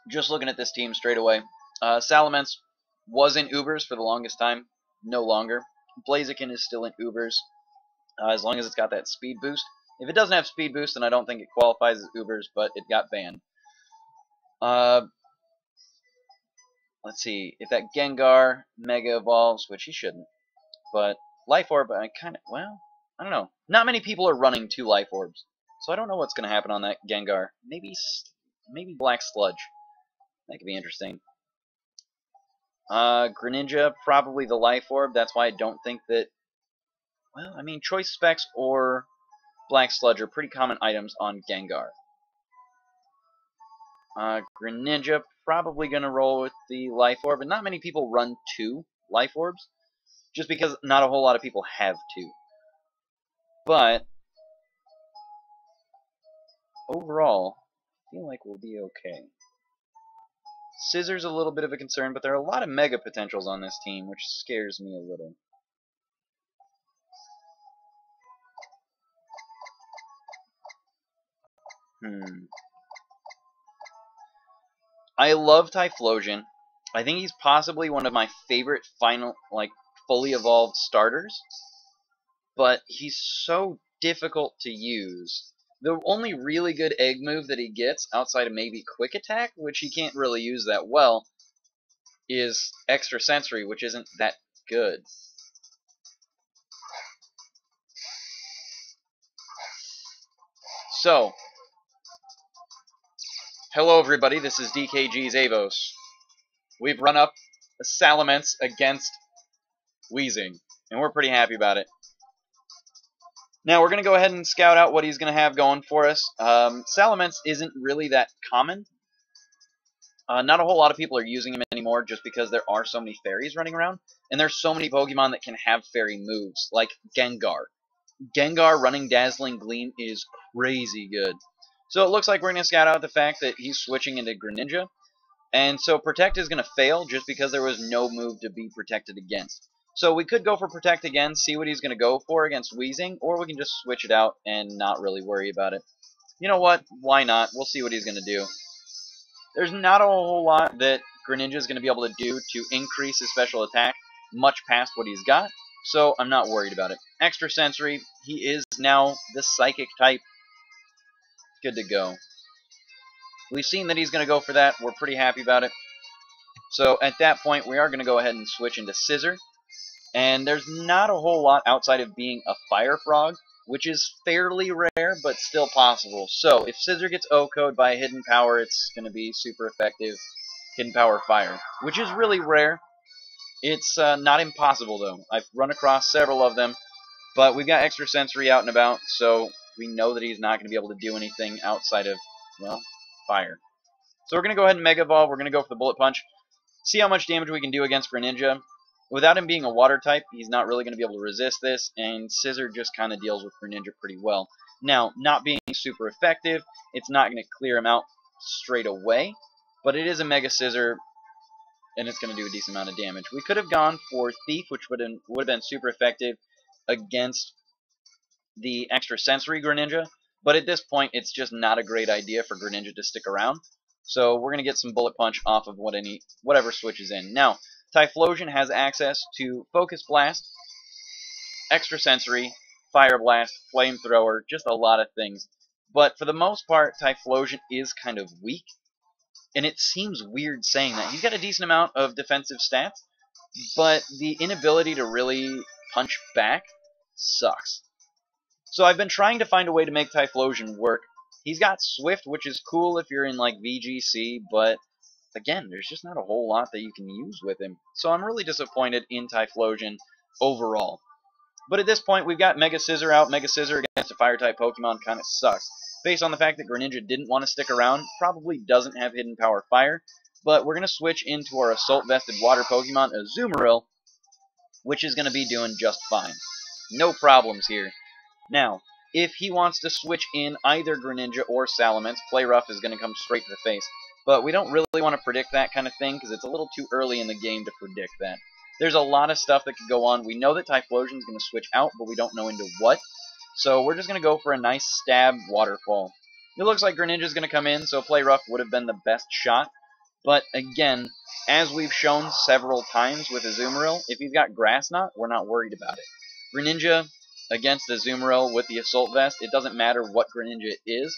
Just looking at this team straight away, Salamence was in Ubers for the longest time, no longer. Blaziken is still in Ubers, as long as it's got that speed boost. If it doesn't have speed boost, then I don't think it qualifies as Ubers, but it got banned. Let's see, if that Gengar Mega evolves, which he shouldn't, but Life Orb, I don't know. Not many people are running 2 Life Orbs, so I don't know what's going to happen on that Gengar. Maybe Black Sludge. That could be interesting. Greninja, probably the Life Orb. That's why I don't think that... Well, I mean, Choice Specs or Black Sludge are pretty common items on Gengar. Greninja, probably going to roll with the Life Orb. And not many people run 2 Life Orbs, just because not a whole lot of people have 2. But, overall, I feel like we'll be okay. Scissor's a little bit of a concern, but there are a lot of Mega potentials on this team, which scares me a little. I love Typhlosion. I think he's possibly one of my favorite fully evolved starters, but he's so difficult to use. The only really good egg move that he gets, outside of maybe Quick Attack, which he can't really use that well, is Extra Sensory, which isn't that good. So, hello everybody, this is DKG's Avos. We've run up a Salamence against Weezing, and we're pretty happy about it. Now we're going to go ahead and scout out what he's going to have going for us. Salamence isn't really that common. Not a whole lot of people are using him anymore just because there are so many fairies running around, and there's so many Pokemon that can have fairy moves, like Gengar. Gengar running Dazzling Gleam is crazy good. So it looks like we're going to scout out the fact that he's switching into Greninja, and so Protect is going to fail just because there was no move to be protected against. So we could go for Protect again, see what he's going to go for against Weezing, or we can just switch it out and not really worry about it. You know what? Why not? We'll see what he's going to do. There's not a whole lot that Greninja is going to be able to do to increase his special attack much past what he's got, so I'm not worried about it. Extra Sensory, he is now the Psychic type. Good to go. We've seen that he's going to go for that. We're pretty happy about it. So at that point, we are going to go ahead and switch into Scissor. And there's not a whole lot outside of being a Fire Frog, which is fairly rare, but still possible. So if Scissor gets O-code by a Hidden Power, it's going to be super effective. Hidden Power Fire, which is really rare. It's not impossible, though. I've run across several of them, but we've got Extra Sensory out and about, so we know that he's not going to be able to do anything outside of, well, Fire. So we're going to go ahead and Mega Evolve. We're going to go for the Bullet Punch. See how much damage we can do against Greninja. Without him being a water type, he's not really going to be able to resist this, and Scissor just kind of deals with Greninja pretty well. Now, not being super effective, it's not going to clear him out straight away, but it is a Mega Scissor, and it's going to do a decent amount of damage. We could have gone for Thief, which would have been super effective against the Extra Sensory Greninja, but at this point, it's just not a great idea for Greninja to stick around. So we're going to get some Bullet Punch off of whatever switches in. Now, Typhlosion has access to Focus Blast, Extra Sensory, Fire Blast, Flamethrower, just a lot of things. But for the most part, Typhlosion is kind of weak, and it seems weird saying that. He's got a decent amount of defensive stats, but the inability to really punch back sucks. So I've been trying to find a way to make Typhlosion work. He's got Swift, which is cool if you're in like VGC, but again, there's just not a whole lot that you can use with him. So I'm really disappointed in Typhlosion overall. But at this point, we've got Mega Scissor out. Mega Scissor against a Fire-type Pokemon kind of sucks. Based on the fact that Greninja didn't want to stick around, probably doesn't have Hidden Power Fire. But we're going to switch into our Assault-vested Water Pokemon, Azumarill, which is going to be doing just fine. No problems here. Now, if he wants to switch in either Greninja or Salamence, Play Rough is going to come straight to the face. But we don't really want to predict that kind of thing because it's a little too early in the game to predict that. There's a lot of stuff that could go on. We know that Typhlosion is going to switch out, but we don't know into what. So we're just going to go for a nice stab Waterfall. It looks like Greninja is going to come in, so Play Rough would have been the best shot. But again, as we've shown several times with Azumarill, if he's got Grass Knot, we're not worried about it. Greninja against Azumarill with the Assault Vest, it doesn't matter what Greninja is.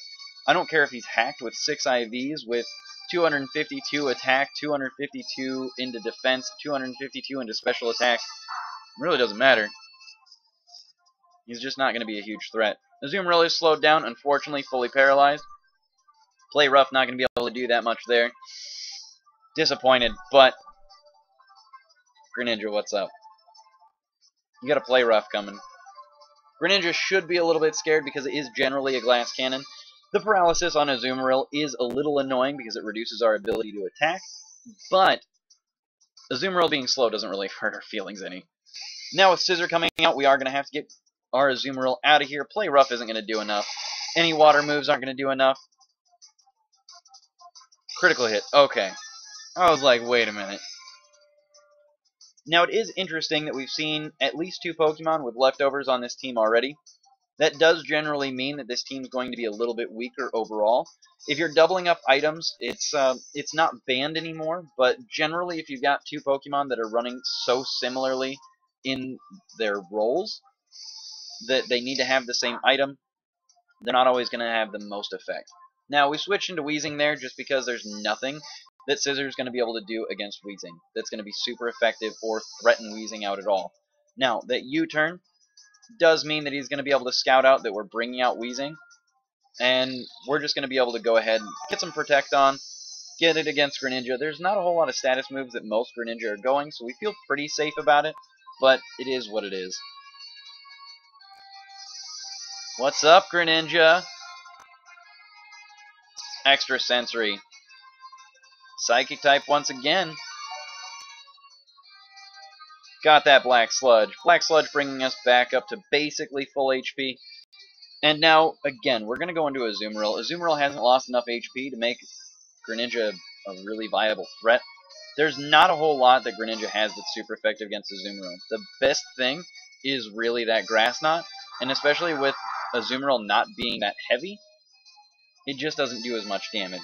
I don't care if he's hacked with 6 IVs with 252 attack, 252 into defense, 252 into special attack. It really doesn't matter. He's just not going to be a huge threat. Azumarill is slowed down, unfortunately, fully paralyzed. Play rough, not going to be able to do that much there. Disappointed, but Greninja, what's up? You got a play rough coming. Greninja should be a little bit scared because it is generally a glass cannon. The paralysis on Azumarill is a little annoying because it reduces our ability to attack, but Azumarill being slow doesn't really hurt our feelings any. Now with Scissor coming out, we are going to have to get our Azumarill out of here. Play rough isn't going to do enough. Any water moves aren't going to do enough. Critical hit. Okay. I was like, wait a minute. Now it is interesting that we've seen at least 2 Pokemon with leftovers on this team already. That does generally mean that this team's going to be a little bit weaker overall. If you're doubling up items, it's not banned anymore, but generally if you've got 2 Pokemon that are running so similarly in their roles that they need to have the same item, they're not always going to have the most effect. Now, we switched into Weezing there just because there's nothing that Scissor's going to be able to do against Weezing that's going to be super effective or threaten Weezing out at all. Now, that U-turn does mean that he's going to be able to scout out that we're bringing out Weezing, and we're just going to be able to go ahead and get some Protect on, get it against Greninja. There's not a whole lot of status moves that most Greninja are going, so we feel pretty safe about it, but it is what it is. What's up, Greninja? Extra Sensory. Psychic type once again. Got that Black Sludge. Black Sludge bringing us back up to basically full HP. And now, again, we're going to go into Azumarill. Azumarill hasn't lost enough HP to make Greninja a really viable threat. There's not a whole lot that Greninja has that's super effective against Azumarill. The best thing is really that Grass Knot, and especially with Azumarill not being that heavy, it just doesn't do as much damage.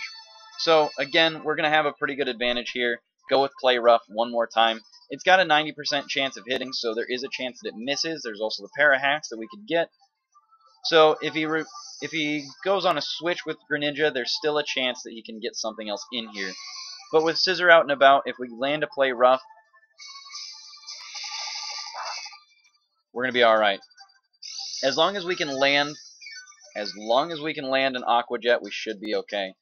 So, again, we're going to have a pretty good advantage here. Go with Play Rough one more time. It's got a 90% chance of hitting, so there is a chance that it misses. There's also the Para Hacks that we could get. So, if he goes on a switch with Greninja, there's still a chance that he can get something else in here. But with Scissor out and about, if we land a Play Rough, we're going to be alright. As long as we can land an Aqua Jet, we should be okay.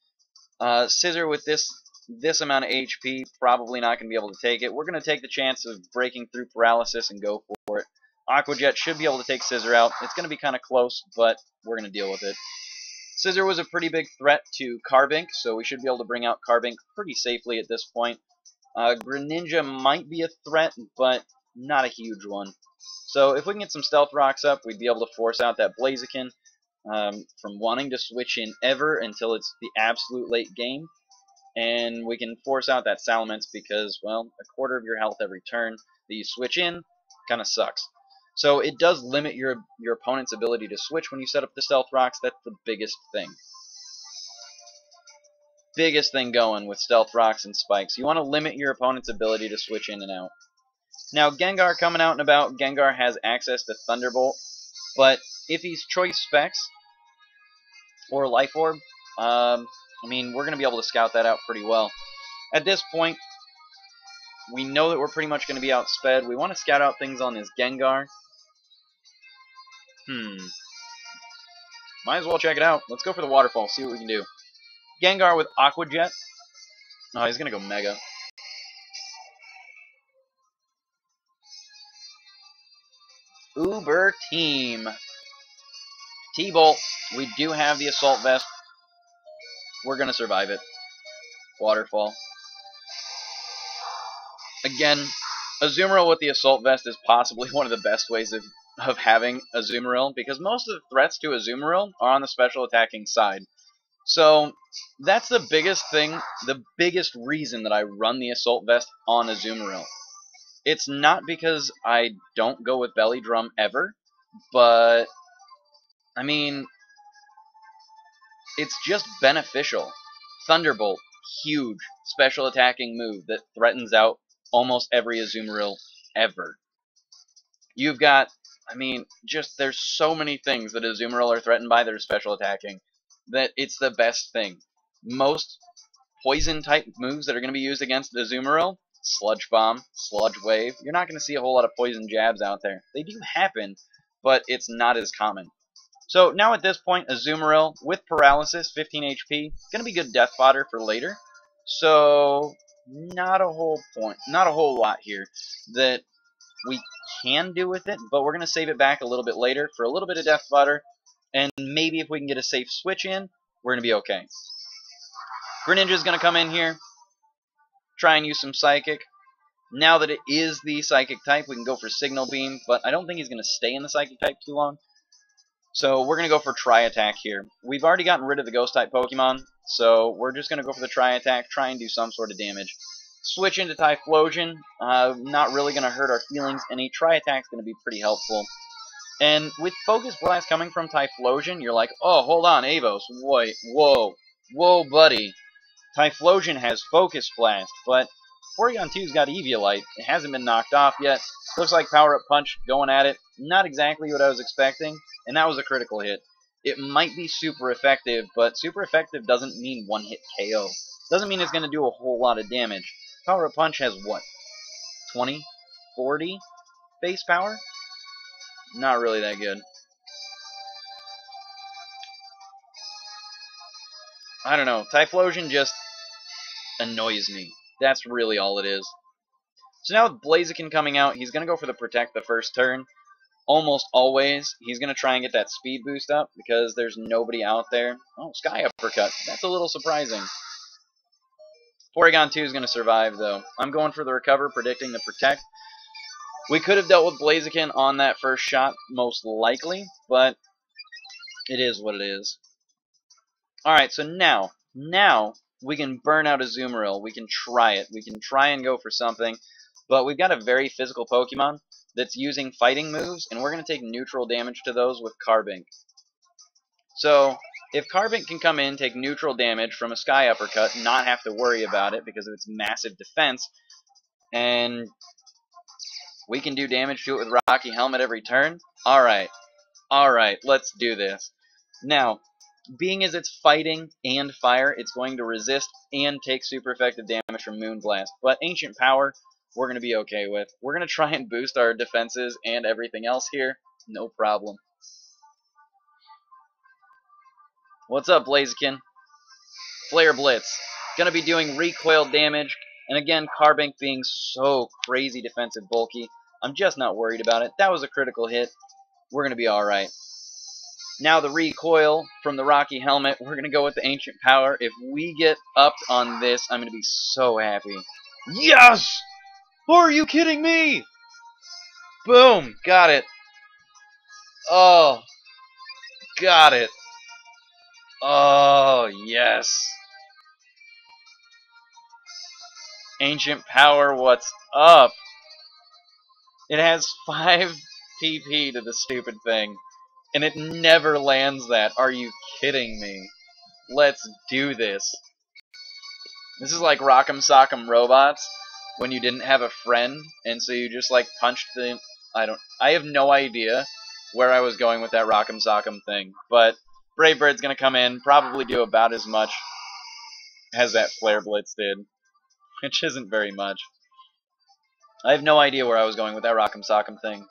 Scissor with this amount of HP, probably not going to be able to take it. We're going to take the chance of breaking through paralysis and go for it. Aqua Jet should be able to take Scissor out. It's going to be kind of close, but we're going to deal with it. Scissor was a pretty big threat to Carbink, so we should be able to bring out Carbink pretty safely at this point. Greninja might be a threat, but not a huge one. So if we can get some Stealth Rocks up, we'd be able to force out that Blaziken from wanting to switch in ever until it's the absolute late game. And we can force out that Salamence because, well, a quarter of your health every turn that you switch in kind of sucks. So it does limit your opponent's ability to switch when you set up the Stealth Rocks. That's the biggest thing. Biggest thing going with Stealth Rocks and Spikes. You want to limit your opponent's ability to switch in and out. Now, Gengar coming out and about. Gengar has access to Thunderbolt, but if he's Choice Specs or Life Orb, I mean, we're going to be able to scout that out pretty well. At this point, we know that we're pretty much going to be outsped. We want to scout out things on this Gengar. Might as well check it out. Let's go for the Waterfall, see what we can do. Gengar with Aqua Jet. Oh, he's going to go Mega. Uber Team. T-Bolt. We do have the Assault Vest. We're going to survive it. Waterfall. Again, Azumarill with the Assault Vest is possibly one of the best ways of having Azumarill, because most of the threats to Azumarill are on the special attacking side. So, that's the biggest thing, the biggest reason that I run the Assault Vest on Azumarill. It's not because I don't go with Belly Drum ever, but, I mean, it's just beneficial. Thunderbolt, huge special attacking move that threatens out almost every Azumarill ever. You've got, I mean, just there's so many things that Azumarill are threatened by that are special attacking that it's the best thing. Most poison type moves that are going to be used against the Azumarill, Sludge Bomb, Sludge Wave, you're not going to see a whole lot of poison jabs out there. They do happen, but it's not as common. So now at this point, Azumarill with Paralysis, 15 HP, going to be good death fodder for later. So not a whole lot here that we can do with it, but we're going to save it back a little bit later for a little bit of death fodder, and maybe if we can get a safe switch in, we're going to be okay. Greninja's going to come in here, try and use some Psychic. Now that it is the Psychic type, we can go for Signal Beam, but I don't think he's going to stay in the Psychic type too long. So we're going to go for Tri-Attack here. We've already gotten rid of the Ghost-type Pokemon, so we're just going to go for the Tri-Attack, try and do some sort of damage. Switch into Typhlosion, not really going to hurt our feelings, and a Tri-Attack's going to be pretty helpful. And with Focus Blast coming from Typhlosion, you're like, oh, hold on, Avos, wait, whoa, buddy. Typhlosion has Focus Blast, but Porygon 2's got Eviolite. It hasn't been knocked off yet. Looks like Power Up Punch going at it. Not exactly what I was expecting, and that was a critical hit. It might be super effective, but super effective doesn't mean one-hit KO. Doesn't mean it's going to do a whole lot of damage. Power Up Punch has what? 20? 40 base power? Not really that good. I don't know. Typhlosion just annoys me. That's really all it is. So now with Blaziken coming out, he's going to go for the Protect the first turn. Almost always, he's going to try and get that speed boost up because there's nobody out there. Oh, Sky Uppercut. That's a little surprising. Porygon 2 is going to survive, though. I'm going for the Recover, predicting the Protect. We could have dealt with Blaziken on that first shot, most likely, but it is what it is. Alright, so now we can burn out Azumarill. We can try it. We can try and go for something. But we've got a very physical Pokemon that's using fighting moves, and we're going to take neutral damage to those with Carbink. So, if Carbink can come in, take neutral damage from a Sky Uppercut, not have to worry about it because of its massive defense, and we can do damage to it with Rocky Helmet every turn, alright, let's do this. Now, being as it's fighting and fire, it's going to resist and take super effective damage from Moonblast. But Ancient Power, we're going to be okay with. We're going to try and boost our defenses and everything else here. No problem. What's up, Blaziken? Flare Blitz. Going to be doing recoil damage. And again, Carbink being so crazy defensive bulky. I'm just not worried about it. That was a critical hit. We're going to be alright. Now the recoil from the Rocky Helmet, we're going to go with the Ancient Power. If we get upped on this, I'm going to be so happy. Yes! Are you kidding me? Boom! Got it. Oh. Got it. Oh, yes. Ancient Power, what's up? It has 5 PP to the stupid thing. And it never lands that. Are you kidding me? Let's do this. This is like Rock'em Sock'em Robots when you didn't have a friend, and so you just like punched the... I have no idea where I was going with that Rock'em Sock'em thing, but Brave Bird's gonna come in, probably do about as much as that Flare Blitz did, which isn't very much. I have no idea where I was going with that Rock'em Sock'em thing.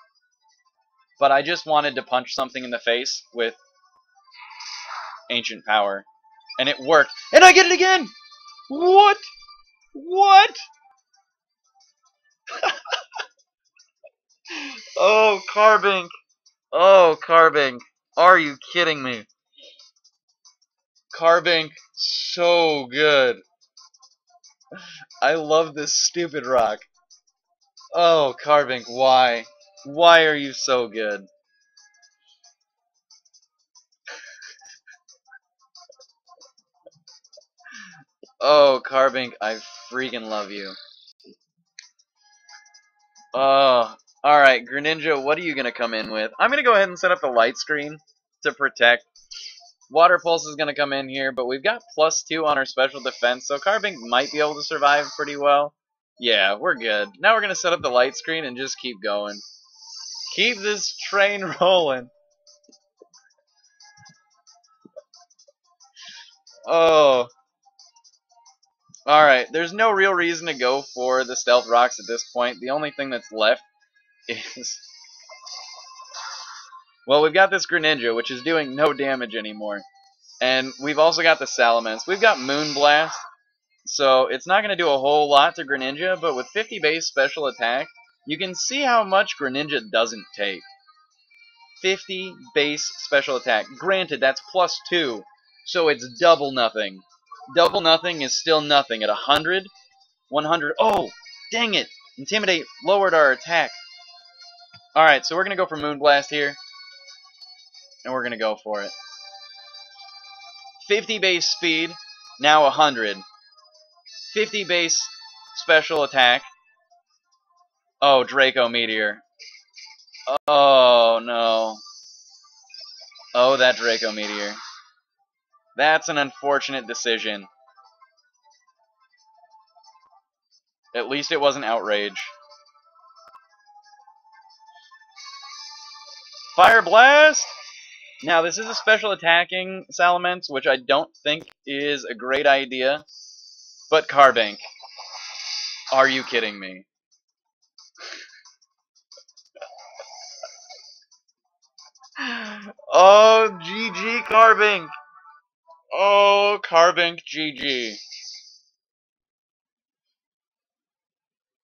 But I just wanted to punch something in the face with Ancient Power. And it worked. And I get it again! What? What? Oh, Carbink. Oh, Carbink. Are you kidding me? Carbink, so good. I love this stupid rock. Oh, Carbink, why? Why are you so good? Oh, Carbink, I freaking love you. Oh, alright, Greninja, what are you going to come in with? I'm going to go ahead and set up the light screen to protect. Water Pulse is going to come in here, but we've got +2 on our special defense, so Carbink might be able to survive pretty well. Yeah, we're good. Now we're going to set up the light screen and just keep going. Keep this train rolling. Oh. Alright, there's no real reason to go for the Stealth Rocks at this point. The only thing that's left is... Well, we've got this Greninja, which is doing no damage anymore. And we've also got the Salamence. We've got Moonblast, so it's not going to do a whole lot to Greninja, but with 50 base special attack, you can see how much Greninja doesn't take. 50 base special attack. Granted, that's +2, so it's double nothing. Double nothing is still nothing. At 100, 100. Oh, dang it! Intimidate lowered our attack. Alright, so we're going to go for Moonblast here, and we're going to go for it. 50 base speed, now 100. 50 base special attack. Oh, Draco Meteor. Oh, no. Oh, that Draco Meteor. That's an unfortunate decision. At least it wasn't Outrage. Fire Blast! Now, this is a special attacking Salamence, which I don't think is a great idea. But Carbink. Are you kidding me? Oh, GG Carbink. Oh, Carbink, GG.